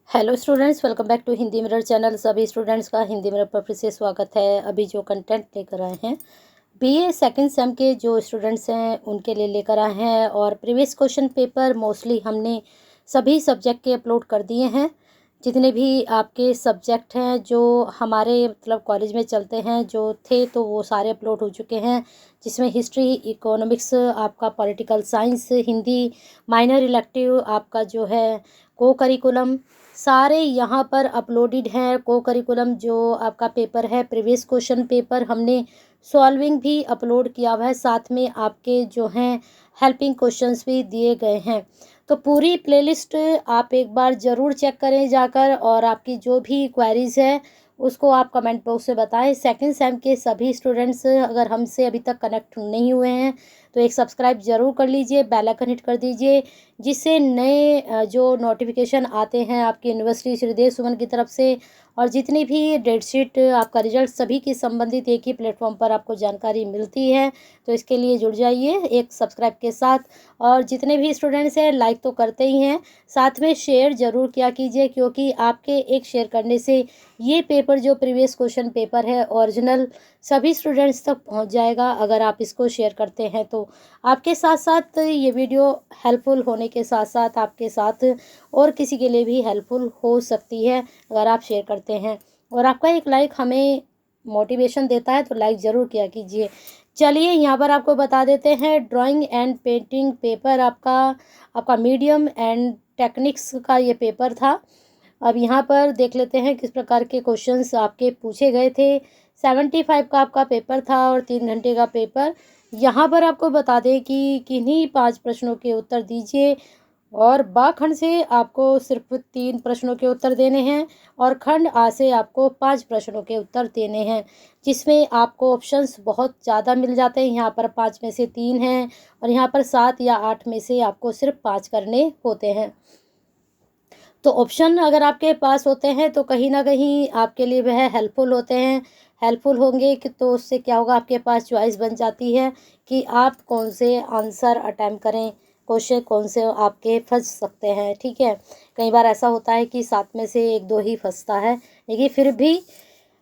Hello students, welcome back to Hindi mirror channel. सभी students का Hindi mirror पर फिर से स्वागत है। अभी जो कंटेंट लेकर आए हैं बीए सेकंड सेम के जो स्टूडेंट्स हैं उनके लिए लेकर आए हैं, और प्रीवियस क्वेश्चन पेपर मोस्टली हमने सभी सब्जेक्ट के अपलोड कर दिए हैं। जितने भी आपके सब्जेक्ट हैं जो हमारे मतलब कॉलेज में चलते हैं जो थे, तो वो सारे अपलोड हो चुके हैं, जिसमें हिस्ट्री, इकोनॉमिक्स, आपका political science, Hindi, minor elective, आपका जो है को करिकुलम, सारे यहाँ पर अपलोडेड हैं। को करिकुलम जो आपका पेपर है, प्रीवियस क्वेश्चन पेपर हमने सॉल्विंग भी अपलोड किया हुआ है, साथ में आपके जो हैं हेल्पिंग क्वेश्चंस भी दिए गए हैं। तो पूरी प्लेलिस्ट आप एक बार ज़रूर चेक करें जाकर, और आपकी जो भी क्वेरीज़ है उसको आप कमेंट बॉक्स में बताएं। सेकंड सेम के सभी स्टूडेंट्स अगर हमसे अभी तक कनेक्ट नहीं हुए हैं तो एक सब्सक्राइब ज़रूर कर लीजिए, बेल आइकन हिट कर दीजिए, जिससे नए जो नोटिफिकेशन आते हैं आपकी यूनिवर्सिटी श्रीदेव सुमन की तरफ से, और जितनी भी डेट शीट, आपका रिजल्ट, सभी की संबंधित एक ही प्लेटफॉर्म पर आपको जानकारी मिलती है। तो इसके लिए जुड़ जाइए एक सब्सक्राइब के साथ। और जितने भी स्टूडेंट्स हैं लाइक तो करते ही हैं, साथ में शेयर ज़रूर किया कीजिए, क्योंकि आपके एक शेयर करने से ये पेपर जो प्रीवियस क्वेश्चन पेपर है ओरिजिनल सभी स्टूडेंट्स तक पहुंच जाएगा। अगर आप इसको शेयर करते हैं तो आपके साथ साथ ये वीडियो हेल्पफुल होने के साथ साथ आपके साथ और किसी के लिए भी हेल्पफुल हो सकती है अगर आप शेयर करते हैं। और आपका एक लाइक हमें मोटिवेशन देता है, तो लाइक ज़रूर किया कीजिए। चलिए यहाँ पर आपको बता देते हैं, ड्राइंग एंड पेंटिंग पेपर आपका आपका मीडियम एंड टेक्निक्स का ये पेपर था। अब यहाँ पर देख लेते हैं किस प्रकार के क्वेश्चंस आपके पूछे गए थे। 75 का आपका पेपर था और 3 घंटे का पेपर। यहाँ पर आपको बता दें कि किन्हीं 5 प्रश्नों के उत्तर दीजिए, और ब खंड से आपको सिर्फ 3 प्रश्नों के उत्तर देने हैं, और खंड आ से आपको 5 प्रश्नों के उत्तर देने हैं, जिसमें आपको ऑप्शंस बहुत ज़्यादा मिल जाते हैं। यहाँ पर 5 में से 3 हैं, और यहाँ पर 7 या 8 में से आपको सिर्फ 5 करने होते हैं। तो ऑप्शन अगर आपके पास होते हैं तो कहीं ना कहीं आपके लिए वह हेल्पफुल होते हैं। हेल्पफुल होंगे कि तो उससे क्या होगा, आपके पास चॉइस बन जाती है कि आप कौन से आंसर अटैम्प्ट करें, क्वेश्चन कौन से आपके फंस सकते हैं। ठीक है, कई बार ऐसा होता है कि 7 में से 1-2 ही फंसता है, लेकिन फिर भी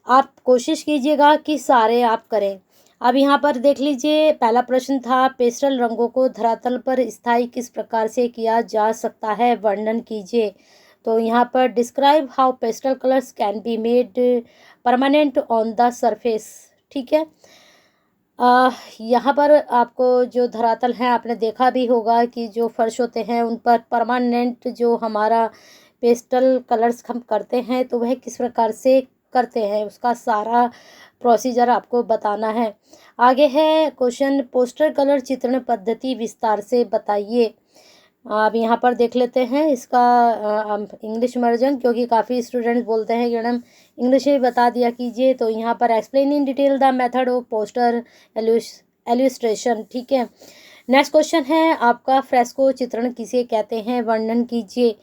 आप कोशिश कीजिएगा कि सारे आप करें। अब यहाँ पर देख लीजिए, पहला प्रश्न था, पेस्टल रंगों को धरातल पर स्थायी किस प्रकार से किया जा सकता है, वर्णन कीजिए। तो यहाँ पर describe how pastel colours can be made permanent on the surface. ठीक है, यहाँ पर आपको जो धरातल है आपने देखा भी होगा कि जो फर्श होते हैं उन पर परमानेंट जो हमारा पेस्टल कलर्स हम करते हैं, तो वह किस प्रकार से करते हैं उसका सारा प्रोसीजर आपको बताना है। आगे है क्वेश्चन, पोस्टर कलर चित्रण पद्धति विस्तार से बताइए। अब यहाँ पर देख लेते हैं इसका इंग्लिश वर्जन, क्योंकि काफ़ी स्टूडेंट्स बोलते हैं कि मैडम इंग्लिश में बता दिया कीजिए। तो यहाँ पर explain in detail the method of poster illustration. ठीक है, नेक्स्ट क्वेश्चन है आपका, फ्रेस्को चित्रण किसे कहते हैं, वर्णन कीजिए।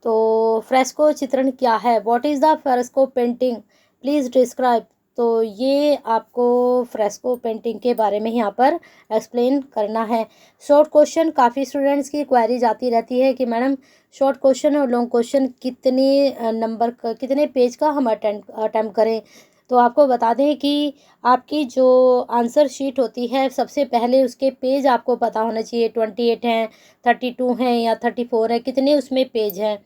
तो फ्रेस्को चित्रण क्या है, what is the fresco painting, please describe. तो ये आपको फ्रेस्को पेंटिंग के बारे में यहाँ पर एक्सप्लेन करना है। शॉर्ट क्वेश्चन, काफ़ी स्टूडेंट्स की क्वेरीज आती रहती है कि मैडम शॉर्ट क्वेश्चन और लॉन्ग क्वेश्चन कितने नंबर का, कितने पेज का हम अटैम्प्ट करें। तो आपको बता दें कि आपकी जो आंसर शीट होती है, सबसे पहले उसके पेज आपको पता होना चाहिए, 28 हैं, 32 हैं या 34 हैं, कितने उसमें पेज हैं।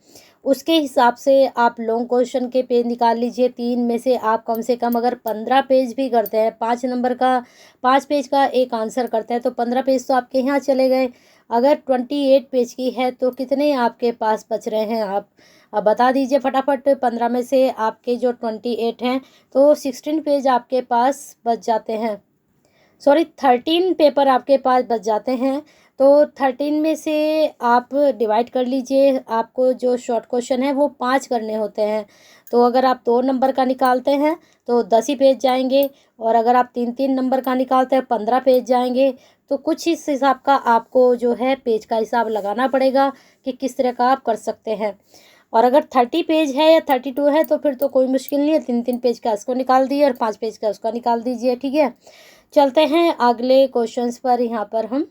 उसके हिसाब से आप लॉन्ग क्वेश्चन के पेज निकाल लीजिए। 3 में से आप कम से कम अगर 15 पेज भी करते हैं, 5 नंबर का 5 पेज का एक आंसर करते हैं, तो 15 पेज तो आपके यहाँ चले गए। अगर 28 पेज की है तो कितने आपके पास बच रहे हैं, आप अब बता दीजिए फटाफट। 15 में से आपके जो 28 हैं, तो 16 पेज आपके पास बच जाते हैं, सॉरी 13 पेपर आपके पास बच जाते हैं। तो 13 में से आप डिवाइड कर लीजिए, आपको जो शॉर्ट क्वेश्चन है वो 5 करने होते हैं। तो अगर आप 2 नंबर का निकालते हैं तो 10 ही पेज जाएंगे, और अगर आप 3-3 नंबर का निकालते हैं 15 पेज जाएंगे। तो कुछ इस हिसाब का आपको जो है पेज का हिसाब लगाना पड़ेगा कि किस तरह का आप कर सकते हैं। और अगर 30 पेज है या 32 है तो फिर तो कोई मुश्किल नहीं है, 3-3 पेज का इसको निकाल दिए और 5 पेज का उसका निकाल दीजिए। ठीक है, चलते हैं अगले क्वेश्चंस पर। यहाँ पर हम,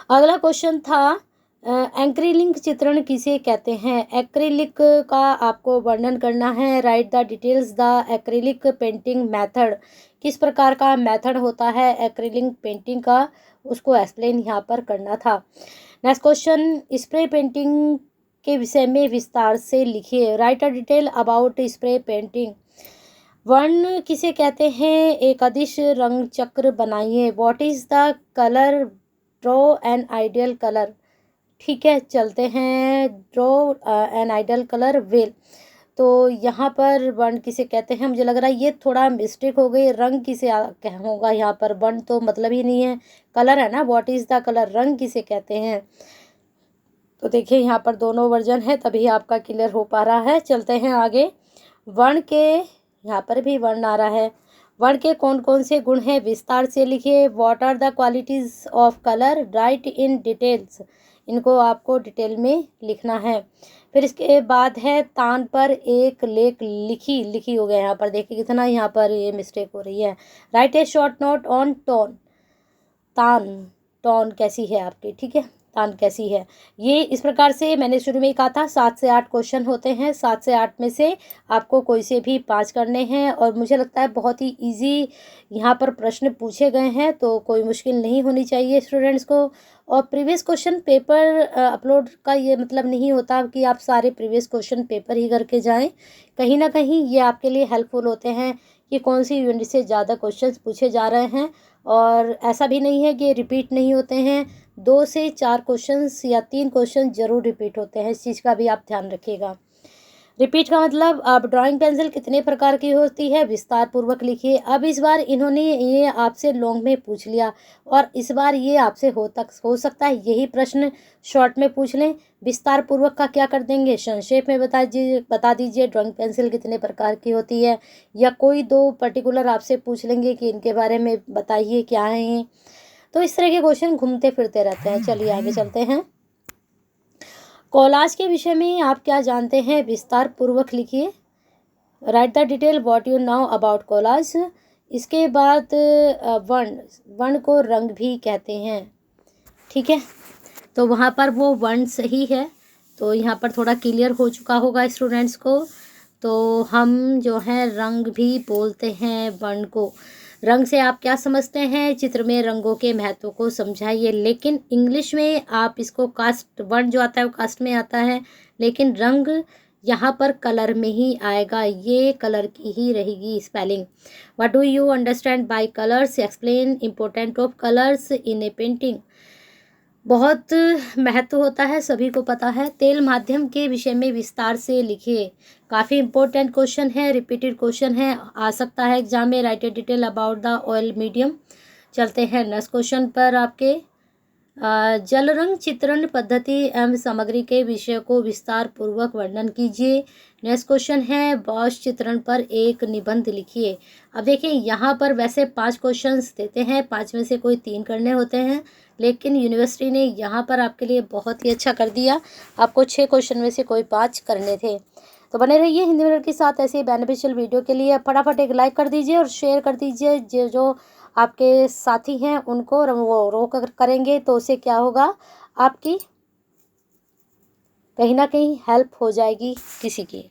अगला क्वेश्चन था, एक्रिलिक चित्रण किसे कहते हैं? एक्रिलिक का आपको वर्णन करना है। Right the details the acrylic painting method. किस प्रकार का मेथड होता है एक्रिलिक पेंटिंग का, उसको एक्सप्लेन यहाँ पर करना था। नेक्स्ट क्वेश्चन, स्प्रे पेंटिंग के विषय में विस्तार से लिखिए। Right a detail about spray painting. वर्ण किसे कहते हैं? एक अदिश रंग चक्र बनाइए। What is the colour? Draw an ideal colour. ठीक है, चलते हैं। Draw an ideal colour well. तो यहाँ पर वर्ण किसे कहते हैं? मुझे लग रहा है ये थोड़ा मिस्टेक हो गई। रंग किसे होगा यहाँ पर? वर्ण तो मतलब ही नहीं है, कलर है ना। व्हाट इज द कलर, रंग किसे कहते हैं? तो देखिए यहाँ पर दोनों वर्जन है, तभी आपका क्लियर हो पा रहा है। चलते हैं आगे। वर्ण के, यहाँ पर भी वर्ण आ रहा है। वर्ण के कौन कौन से गुण हैं, विस्तार से लिखिए। What are the qualities of colour? Write in details. इनको आपको डिटेल में लिखना है। फिर इसके बाद है तान पर एक लेख लिखी हो गया। यहाँ पर देखिए कितना यहाँ पर ये मिस्टेक हो रही है। Right A short note on tone. तान, टोन कैसी है आपकी? ठीक है, तान कैसी है। ये इस प्रकार से मैंने शुरू में ही कहा था 7 से 8 क्वेश्चन होते हैं। 7 से 8 में से आपको कोई से भी 5 करने हैं, और मुझे लगता है बहुत ही इजी यहाँ पर प्रश्न पूछे गए हैं, तो कोई मुश्किल नहीं होनी चाहिए स्टूडेंट्स को। और प्रीवियस क्वेश्चन पेपर अपलोड का ये मतलब नहीं होता कि आप सारे प्रीवियस क्वेश्चन पेपर ही करके जाएं। कहीं ना कहीं ये आपके लिए हेल्पफुल होते हैं कि कौन सी यूनिट से ज़्यादा क्वेश्चंस पूछे जा रहे हैं। और ऐसा भी नहीं है कि रिपीट नहीं होते हैं। 2 से 4 क्वेश्चंस या 3 क्वेश्चन जरूर रिपीट होते हैं, इस चीज़ का भी आप ध्यान रखिएगा। रिपीट का मतलब, अब ड्राइंग पेंसिल कितने प्रकार की होती है, विस्तार पूर्वक लिखिए। अब इस बार इन्होंने ये आपसे लॉन्ग में पूछ लिया, और इस बार ये आपसे हो सकता है यही प्रश्न शॉर्ट में पूछ लें। विस्तार पूर्वक का क्या कर देंगे, संक्षेप में बता दीजिए ड्राइंग पेंसिल कितने प्रकार की होती है, या कोई 2 पर्टिकुलर आपसे पूछ लेंगे कि इनके बारे में बताइए क्या है ये। तो इस तरह के क्वेश्चन घूमते फिरते रहते हैं। चलिए आगे चलते हैं। कोलाज के विषय में आप क्या जानते हैं, विस्तार पूर्वक लिखिए। Right the detail what you know about collage. इसके बाद वर्ण को रंग भी कहते हैं। ठीक है, तो वहाँ पर वो वर्ण सही है, तो यहाँ पर थोड़ा क्लियर हो चुका होगा स्टूडेंट्स को। तो हम जो है रंग भी बोलते हैं वर्ण को। रंग से आप क्या समझते हैं, चित्र में रंगों के महत्व को समझाइए। लेकिन इंग्लिश में आप इसको कास्ट, वर्ण जो आता है वो कास्ट में आता है, लेकिन रंग यहाँ पर कलर में ही आएगा, ये कलर की ही रहेगी spelling. What do you understand by colours? Explain important of colours in A painting. बहुत महत्व होता है, सभी को पता है। तेल माध्यम के विषय में विस्तार से लिखिए। काफ़ी इंपॉर्टेंट क्वेश्चन है, रिपीटेड क्वेश्चन है, आ सकता है एग्जाम में। Right A detail about the oil medium. चलते हैं नेक्स्ट क्वेश्चन पर आपके। जल रंग चित्रण पद्धति एवं सामग्री के विषय को विस्तार पूर्वक वर्णन कीजिए। नेक्स्ट क्वेश्चन है वॉश चित्रण पर एक निबंध लिखिए। अब देखिए यहाँ पर वैसे 5 क्वेश्चंस देते हैं, 5 में से कोई 3 करने होते हैं, लेकिन यूनिवर्सिटी ने यहाँ पर आपके लिए बहुत ही अच्छा कर दिया। आपको 6 क्वेश्चन में से कोई 5 करने थे। तो बने रहिए हिंदी मिरर के साथ ऐसे ही बेनिफिशियल वीडियो के लिए। फटाफट एक लाइक कर दीजिए और शेयर कर दीजिए। जो आपके साथी हैं उनको वो रोक करेंगे, तो उससे क्या होगा, आपकी कहीं ना कहीं हेल्प हो जाएगी किसी की।